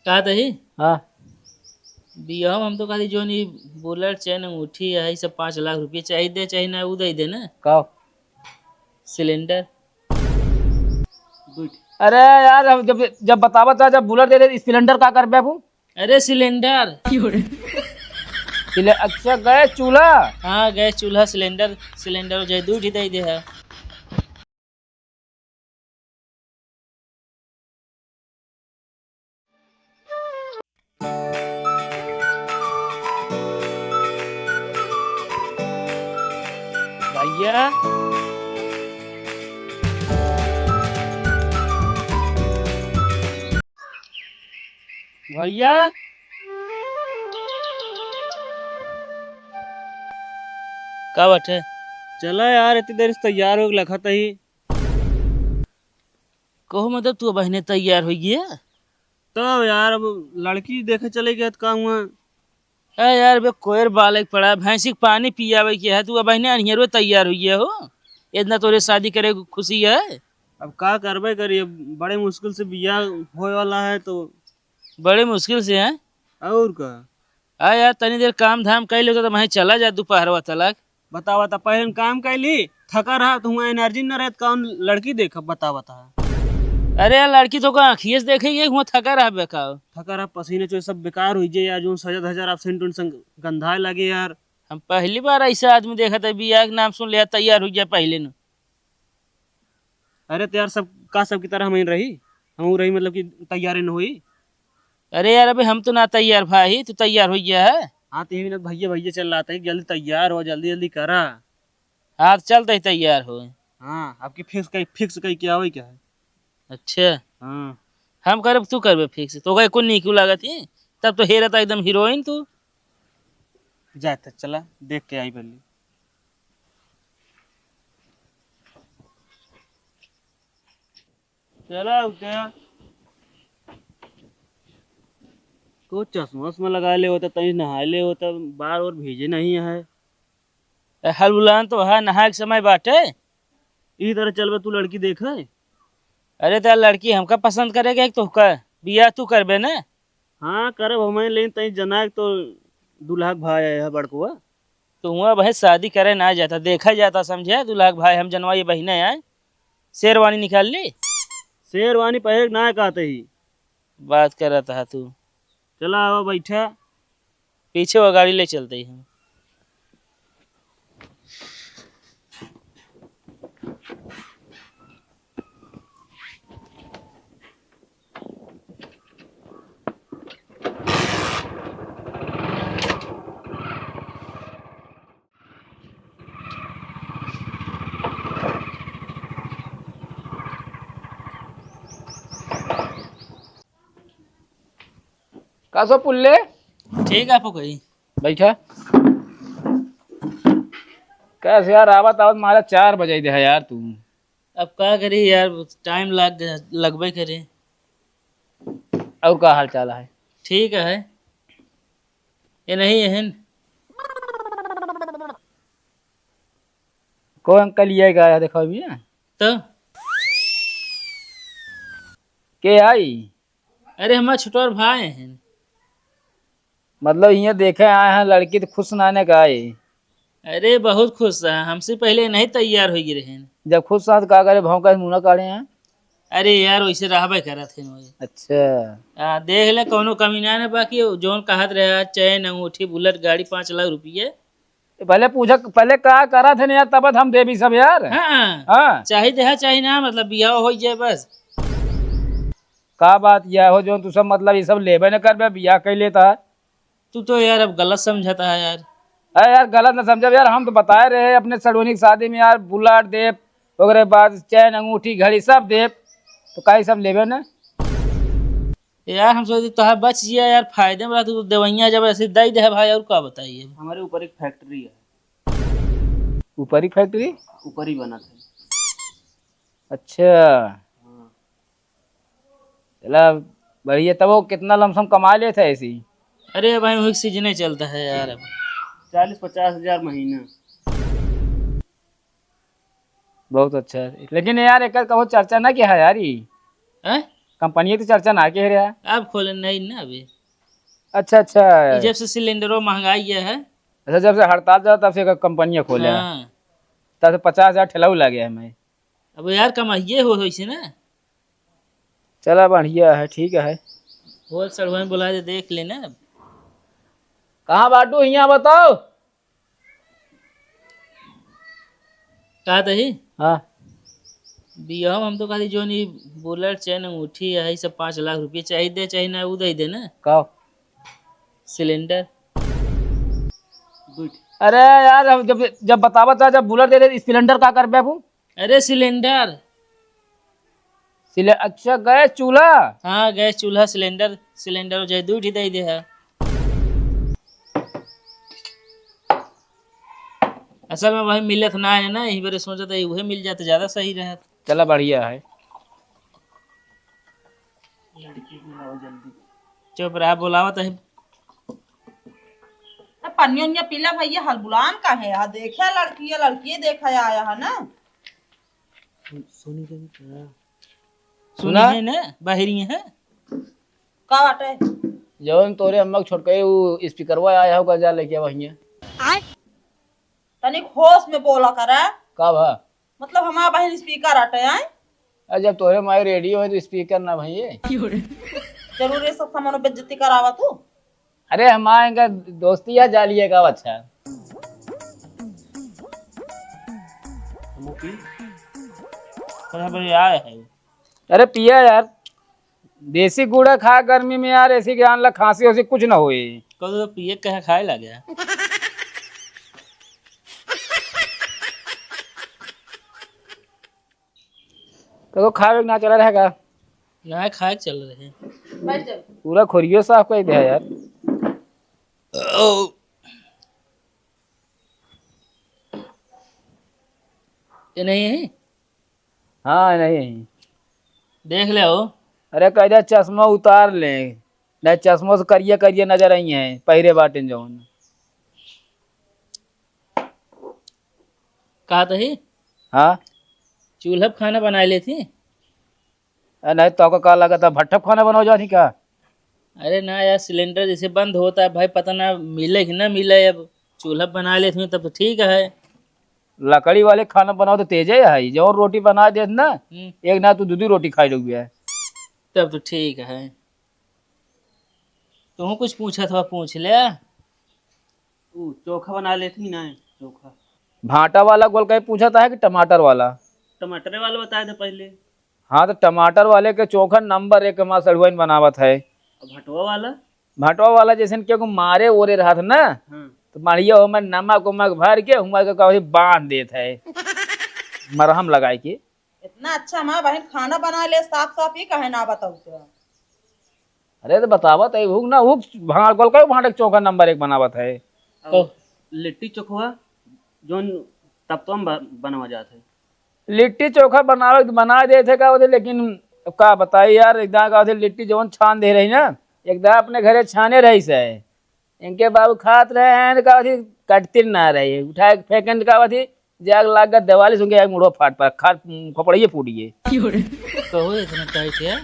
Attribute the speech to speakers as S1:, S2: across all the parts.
S1: का दही
S2: हाँ।
S1: बिया हम तो कहती जो नहीं बुलेट चैन अंगूठी है सब 5 लाख रुपये चाहिए दे चाहे ना वो दे देना
S2: का?
S1: सिलेंडर।
S2: अरे यार अब जब जब बतावा था, जब बुलेट दे दे स्प्लेंडर का कर बेबू।
S1: अरे सिलेंडर।
S2: अच्छा गए चूल्हा।
S1: हाँ गैस चूल्हा सिलेंडर सिलेंडर जो दूध ही दे दे है।
S2: भैया भैया
S1: का बटे
S2: चला यार, इतनी देर से तैयार हो लखा ही।
S1: कहो मतलब तू बहने तैयार हो गया।
S2: तो यार अब लड़की देखे चले गए तो का हुआ।
S1: अरे यार बे कोयर बालक पड़ा भैंसी के पानी पियावे के है तू बहने अनियरो तैयार हो गया हो। इतना तोरे शादी करे को खुशी है।
S2: अब का करबे करिए, बड़े मुश्किल से बियाह होए वाला है तो।
S1: बड़े मुश्किल से है।
S2: और का
S1: आ यार तनी देर काम धाम कर लो तो मैं चला जा दोपहरवा तलक।
S2: बतावा था, पहले काम कैली थका रहा तो हुआ एनर्जी न रहे तो कौन लड़की देख बतावा था।
S1: अरे यार लड़की तो का आँखिए से देखेगी वहाँ थका रहा बेकार।
S2: थका रहा पसीने चो सब बेकार हुई जे यार, जो सजा धजा एब्सेंट उनसे गंधाए लगे यार।
S1: हम पहली बार ऐसा आदमी देखा था बियाह के नाम सुन लिया तैयार हो गया पहले न।
S2: अरे तो यार सब का सब की तरह हम रही, हम रही मतलब कि तैयारी न हुई।
S1: अरे यार अबे हम तो ना तैयार भाई तू तैयार हो गया है।
S2: हाँ तो यही ना भैया भैया चल रहा था, जल्दी तैयार हो, जल्दी जल्दी करा।
S1: हाँ तो चलते ही तैयार हो।
S2: हाँ आपकी फिक्स कहीं क्या हुई क्या है।
S1: अच्छा
S2: हाँ
S1: हम करब तू करबे फिक्स तो गए को नहीं क्यों लागत ही। तब तो हेरा था एकदम हीरोइन तू।
S2: जाता चला देख के आई पहले। चला उठे को चश्मा वश्मा लगा ले होता, तभी नहा ले होता, बार और भेजे नहीं है।
S1: हलुलान तो है नहाए के समय बाटे।
S2: इसी तरह चल तू लड़की देख है।
S1: अरे तो लड़की हमका पसंद करेगा एक तो का बियाह तू करबे ना।
S2: हाँ करब हमें, लेकिन तई जना तो दूल्हा के भाई है बड़कुआ।
S1: तो वहाँ भाई शादी करे ना जाता देखा जाता समझे दूल्हा के भाई हम जनवाई बहने आए। शेरवानी निकाल ली।
S2: शेरवानी पहले ना कहते ही।
S1: बात कर रहा था तू।
S2: चला आवा बैठा।
S1: पीछे वो गाड़ी ले चलते ही हम।
S2: का सो पुल्ले
S1: ठीक है आपको कही।
S2: बैठा। कैसे यार आवत आवत मारा 4 बजे दे है यार तू।
S1: अब क्या करी यार टाइम लगभग करे।
S2: और का हाल चाल है।
S1: ठीक है ये नहीं है।
S2: कोई अंकल ये गया देखो अभी ना।
S1: तो
S2: के आई
S1: अरे हमारा छोटा भाई हैं।
S2: मतलब ये देखे आए हैं लड़की तो खुश नाने का आई।
S1: अरे बहुत खुश है हमसे पहले नहीं तैयार हो गए रहे।
S2: जब खुश साथ का करे भाव का मुंह काढ़े हैं।
S1: अरे यार वैसे रहबे करा थे
S2: अच्छा
S1: देख ले कोनो कमी ना है बाकी जोन कहत रहे चैन अंगूठी बुलेट गाड़ी 5 लाख रुपये।
S2: पहले पूछा, पहले क्या करा थे ना यार, तब हम दे भी सब यार।
S1: हाँ
S2: हाँ
S1: चाहे दे चाहे ना मतलब बियाह हो जाए बस।
S2: का बात यह हो जो तू सब मतलब ये सब लेबे न कर बियाह कर लेता है।
S1: तू तो यार अब गलत समझाता है यार।
S2: अरे यार गलत न समझब यार, हम तो बताए रहे अपने सड़ोनी की शादी में यार बुलाट देव वगैरह बाद चैन अंगूठी घड़ी सब देव, तो का सब लेबे न।
S1: यार हम सोचते तो बच जिया यार फायदे में रहा तू दवाइयाँ जब ऐसे दे दे भाई और क्या बताइए।
S2: हमारे ऊपर एक फैक्ट्री है। ऊपर ही फैक्ट्री
S1: ऊपर ही बना था।
S2: अच्छा चला बढ़िया। तब वो कितना लमसम कमा लेते है ऐसी।
S1: अरे भाई वही सीजन ही चलता है यार अब।
S2: 40-50 हजार महीना। बहुत अच्छा है। लेकिन यार एक कहो चर्चा ना क्या है यार ये।
S1: हैं?
S2: कंपनी की चर्चा ना के रहा।
S1: अब खोले नहीं ना अभी।
S2: अच्छा अच्छा।
S1: ये जब से सिलेंडरों महंगाई है।
S2: अच्छा, जब से हड़ताल चला तब से कंपनियां खोले हैं।
S1: हाँ
S2: तब से 50,000 ठेलाऊ लगे है मैं।
S1: अब यार कमाइए हो इसे ना।
S2: चला बढ़िया है, ठीक है।
S1: होल सड़ुआ बुला दे देख लेना अब।
S2: कहाँ बाटू यहाँ बताओ।
S1: कहा तही
S2: हाँ
S1: बिया हम तो खाली जो नहीं बुलेट चैन अंगूठी है सब 5 लाख रुपये चाहिए दे चाहे ना वो दे देना।
S2: कहो।
S1: सिलेंडर।
S2: अरे यार, अब जब जब बतावा था, जब बुलेट दे दे सिलेंडर का कर बेबू।
S1: अरे सिलेंडर।
S2: अच्छा, गैस चूल्हा।
S1: हाँ गैस चूल्हा सिलेंडर सिलेंडर जो दूध ही दे दे है। असल में वही मिलत ना है ना, यही बारे सोचा था वही मिल जाते ज्यादा सही रहा।
S2: चला बढ़िया है।
S1: चुप रहा बुलावत है।
S3: पन्नी उन्नी पीला भैया हलबुलान का है यहाँ देखा लड़की देखा आया है ना।
S1: सुना है ना बाहरी है।
S3: का बाटे
S2: जवन तोरे अम्मा के छोटके वो स्पीकरवा आया होगा, जा लेके वही।
S3: तनिक होश में बोला करे।
S2: का भा।
S3: मतलब हमारा बहन स्पीकर हटे आए।
S2: अरे जब तोरे माए रेडियो है तो स्पीकर ना भैया।
S3: जरूर ये सब सामानों बेइज्जती करावा तू।
S2: अरे हमारे दोस्ती या जालिए का अच्छा।
S1: आया है।
S2: अरे पिया यार, देसी गुड़ा खा गर्मी में यार, ऐसी ज्ञान ला खांसी वैसी कुछ ना होए।
S1: कल तो पिए कहे खाए लगे।
S2: तो खावे ना चला रहेगा।
S1: ना खाए चल रहे हैं।
S3: बैठ जा।
S2: पूरा खोरियो साफ कर दिया यार।
S1: ये नहीं है।
S2: हाँ नहीं।
S1: देख ले हो।
S2: अरे कह चश्मा उतार ले, नहीं चश्मों से करिए करिए नजर आई है पहरे बाटे जौन।
S1: कहा तो ही
S2: हाँ
S1: चूल्हा पे खाना बना ले थी।
S2: नहीं तो का लगा था भट्ठा खाना बनाओ जानी का।
S1: अरे ना यार सिलेंडर जैसे बंद होता है भाई पता ना मिले कि ना मिले, अब चूल्हा पे बना लेते तब तो ठीक है।
S2: लकड़ी वाले खाना बनाओ तो तेज है, जो रोटी बना दे ना एक ना तू दूधी रोटी खाई लोग है।
S1: तब तो ठीक है। तू कुछ पूछा था पूछ ले।
S4: चोखा बना लेती ना। चोखा
S2: भाटा वाला गोल कहीं पूछा था कि टमाटर वाला।
S4: टमाटर वाला बताए थे पहले।
S2: हाँ तो टमाटर वाले के चोखा नंबर 1 हमारा सड़ुआइन बनावत है।
S4: और भटवा वाला।
S2: भटवा वाला जैसे क्योंकि मारे ओरे रहा था ना,
S4: हाँ।
S2: तो मारिया हो मैं नमक उमक भर के हमारे को बांध देता है मरहम लगाए के।
S3: इतना अच्छा हमारा बहन खाना बना ले साफ साफ ही कहे ना बताओ क्या।
S2: अरे तो बतावत है हुक ना हुक भाट गोल का भाट चोखा नंबर 1 बनावत है।
S4: तो लिट्टी चोखवा जोन तब तो हम बनवा जाते।
S2: लिट्टी चोखा बनावे तो बना देते का होते, लेकिन का बताई यार एकदम का होते लिट्टी जवन छान दे रही ना, एकदम अपने घरे छाने रही से इनके बाबू खात रहे हैं का होती कटती ना रही उठाए फेंकन का होती जाग लाग कर दिवाली सुन के मुड़ो फाट पर खा खोपड़िए फूटिए।
S1: कहो इतना टाइट यार।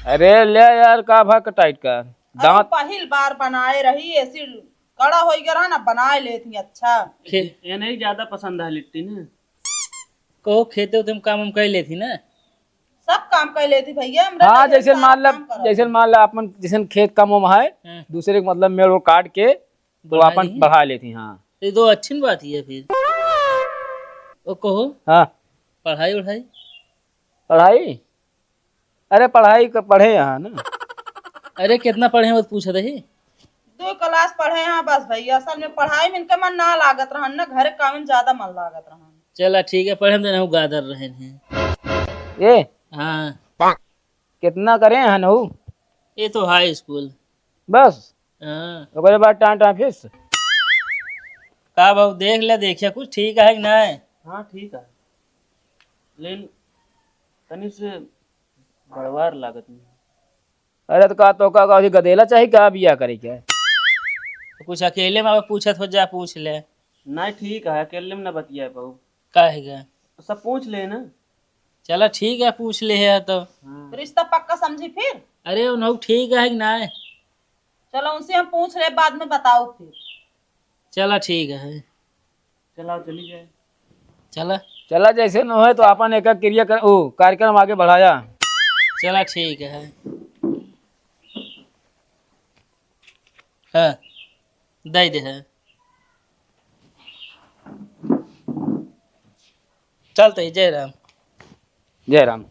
S2: अरे ले यार का भाग टाइट कर
S3: अरे
S2: दांत।
S3: पहली बार बनाए रही ऐसी कड़ा हो गया ना बनाए लेती अच्छा।
S4: ये नहीं ज्यादा पसंद है लिट्टी ना।
S1: कहो खेते तुम काम हम कर लेती ना।
S3: सब काम कर लेती भैया हमरा
S2: हाँ
S3: ढेर
S2: जैसे
S3: सारा
S2: मान ला
S3: काम करत।
S2: जैसे मान ला अपन जैसे खेत कम उम है
S1: हाँ।
S2: दूसरे के मतलब मेड़ काट के तो
S1: बढ़ा
S2: अपन
S1: दी।
S2: बढ़ा लेती। हाँ
S1: ये तो अच्छी बात ही है फिर। ओ कहो
S2: हाँ
S1: पढ़ाई उढ़ाई।
S2: पढ़ाई। अरे पढ़ाई पढ़े यहाँ ना।
S1: अरे कितना पढ़े वो पूछा था ही।
S3: 2 क्लास पढ़े हैं बस भैया। असल में पढ़ाई में इनका मन ना लागत रहन ना, घर काम में ज्यादा मन लागत रहन।
S1: चला ठीक है पढ़े देना गादर रहे हैं।
S2: ये
S1: हाँ
S2: कितना करे हैं ना
S1: ये तो हाई स्कूल।
S2: बस
S1: हाँ
S2: ओकरे बाद टाटा फीस।
S1: का बाबू देख ले देखिए कुछ ठीक है कि नहीं।
S4: हाँ ठीक है लेकिन तनी से बड़वार लागत नहीं।
S2: अरे तो का गदेला चाहिए का बिया करे क्या।
S1: तो कुछ अकेले में पूछा तो जा पूछ ले।
S4: नहीं ठीक है अकेले में ना बतिया पाऊ।
S1: का है क्या।
S4: सब पूछ ले ना।
S1: चला ठीक है, पूछ ले है तो।
S3: रिश्ता पक्का समझी फिर?
S1: अरे उन्हों ठीक है कि ना है?
S3: चलो उनसे हम पूछ रहे, बाद में बताओ फिर।
S1: चला ठीक है।
S4: चलाओ चली जाए।
S1: चला
S2: चला जैसे न हो तो अपन एक क्रिया कर ओ कार्यक्रम आगे बढ़ाया।
S1: चला ठीक है। हाँ दे दे है। चलते जय राम।
S2: जय राम।